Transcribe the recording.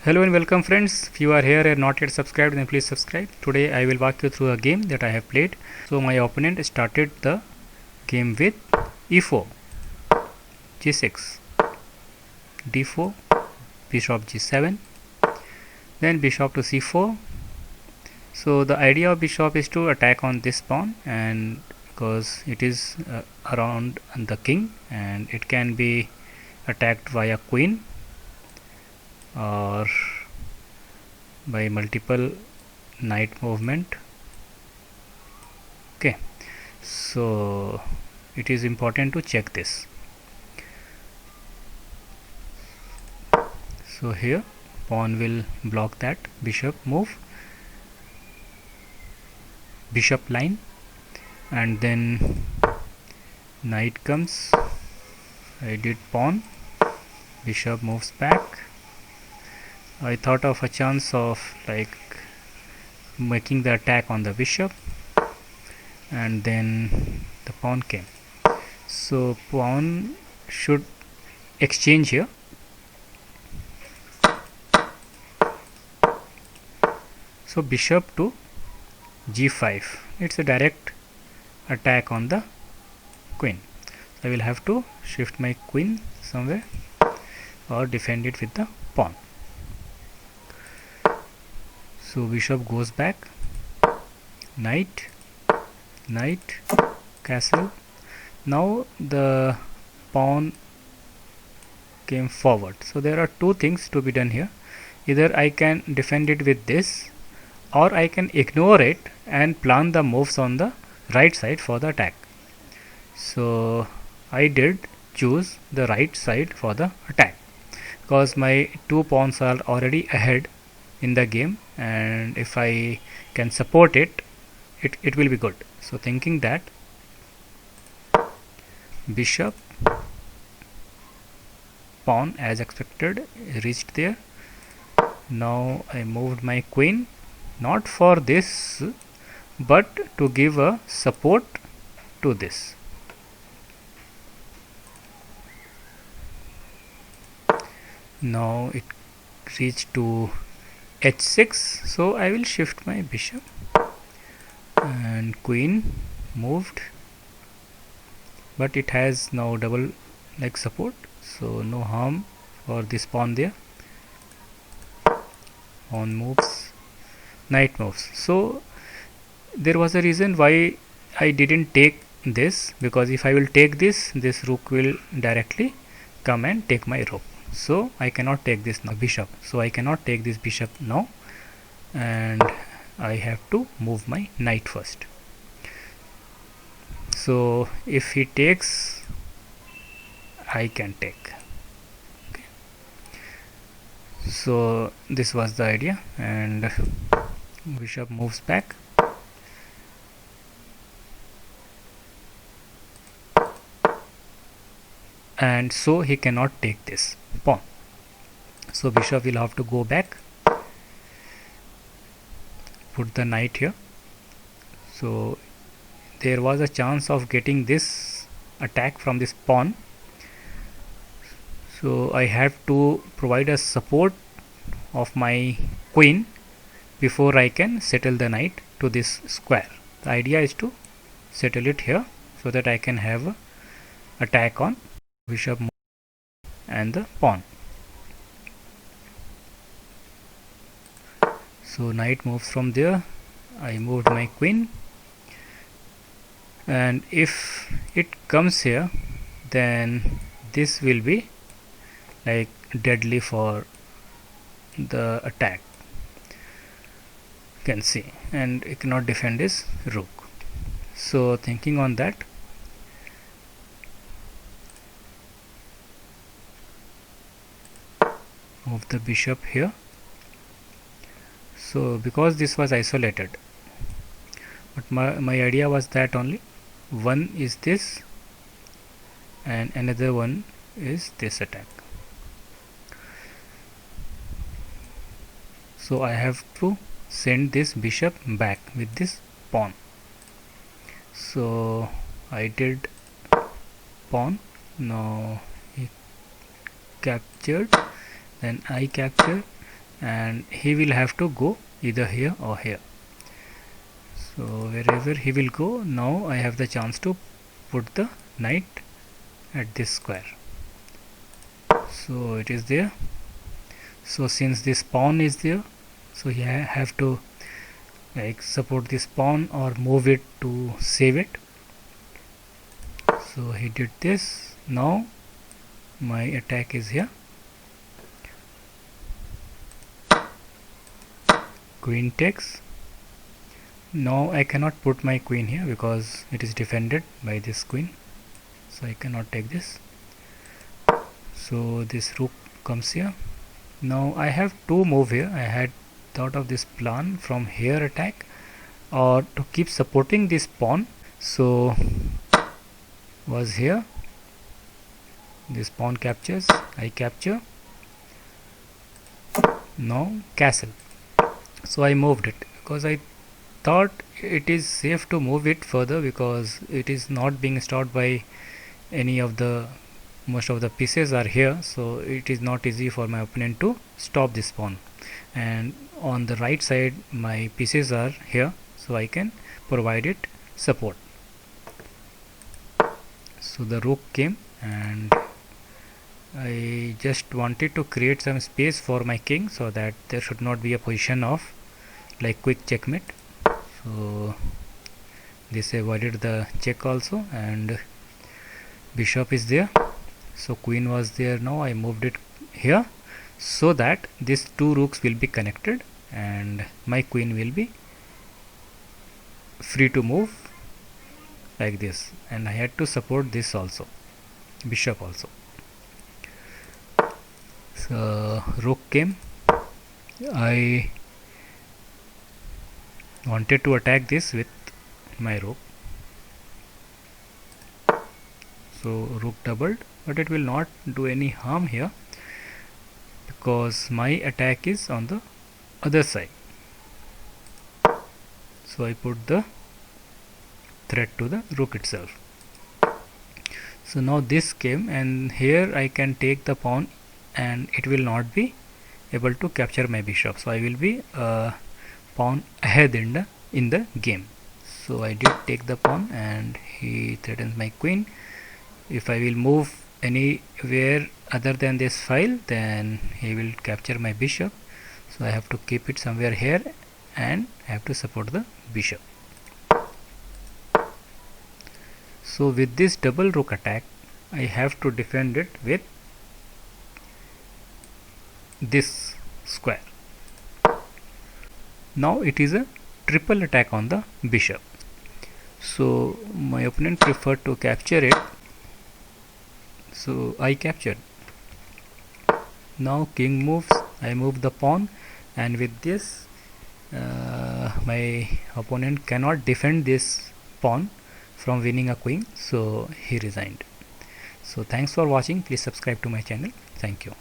Hello and welcome friends. If you are here and not yet subscribed, then please subscribe. Today I will walk you through a game that I have played. So my opponent started the game with e4, g6, d4, bishop g7, then bishop to c4. So the idea of bishop is to attack on this pawn, and because it is around the king and it can be attacked via queen or by multiple knight movement. Okay, so it is important to check this. So here pawn will block that bishop move, bishop line, and then knight comes. I did pawn, bishop moves back. I thought of a chance of like making the attack on the bishop, and then the pawn came. So pawn should exchange here. So bishop to g5, it's a direct attack on the queen. I will have to shift my queen somewhere or defend it with the pawn. So bishop goes back, knight, knight, castle. Now the pawn came forward. So there are two things to be done here. Either I can defend it with this, or I can ignore it and plan the moves on the right side for the attack. So I did choose the right side for the attack because my two pawns are already ahead in the game, and if I can support it, it will be good. So thinking that, bishop, pawn as expected reached there. Now I moved my queen, not for this but to give a support to this. Now it reached to h6, so I will shift my bishop, and queen moved, but it has now double leg support, so no harm for this pawn there. Pawn moves, knight moves. So there was a reason why I didn't take this, because if I will take this, this rook will directly come and take my rook. So I cannot take this now, bishop. So I cannot take this bishop now, and I have to move my knight first. So if he takes, I can take. Okay. So this was the idea, and bishop moves back. And so he cannot take this pawn. So bishop will have to go back, put the knight here. So there was a chance of getting this attack from this pawn. So I have to provide a support of my queen before I can settle the knight to this square. The idea is to settle it here so that I can have a attack on bishop and the pawn. So knight moves from there. I moved my queen, and if it comes here, then this will be like deadly for the attack, you can see, and it cannot defend his rook. So thinking on that, move the bishop here. So because this was isolated, but my idea was that only one is this and another one is this attack. So I have to send this bishop back with this pawn. So I did pawn. Now he captured, then I captured, and he will have to go either here or here. So wherever he will go, now I have the chance to put the knight at this square. So it is there. So since this pawn is there, so he have to like support this pawn or move it to save it. So he did this. Now my attack is here. Queen takes. Now I cannot put my queen here because it is defended by this queen, so I cannot take this. So this rook comes here. Now I have two move here. I had thought of this plan from here attack or to keep supporting this pawn. So was here, this pawn captures, I capture. Now castle. So I moved it because I thought it is safe to move it further because it is not being stopped by any of the, most of the pieces are here, so it is not easy for my opponent to stop this pawn. And on the right side my pieces are here, so I can provide it support. So the rook came and I just wanted to create some space for my king so that there should not be a position of like quick checkmate. So this avoided the check also, and bishop is there. So queen was there. Now I moved it here so that these two rooks will be connected and my queen will be free to move like this, and I had to support this also, bishop also. So rook came. I wanted to attack this with my rook. So rook doubled, but it will not do any harm here because my attack is on the other side. So I put the threat to the rook itself. So now this came, and here I can take the pawn and it will not be able to capture my bishop. So I will be pawn ahead in the game. So I did take the pawn and he threatens my queen. If I will move anywhere other than this file, then he will capture my bishop. So I have to keep it somewhere here and I have to support the bishop. So with this double rook attack, I have to defend it with this square. Now it is a triple attack on the bishop. So my opponent preferred to capture it, so I captured. Now king moves, I move the pawn, and with this my opponent cannot defend this pawn from winning a queen, so he resigned. So thanks for watching. Please subscribe to my channel. Thank you.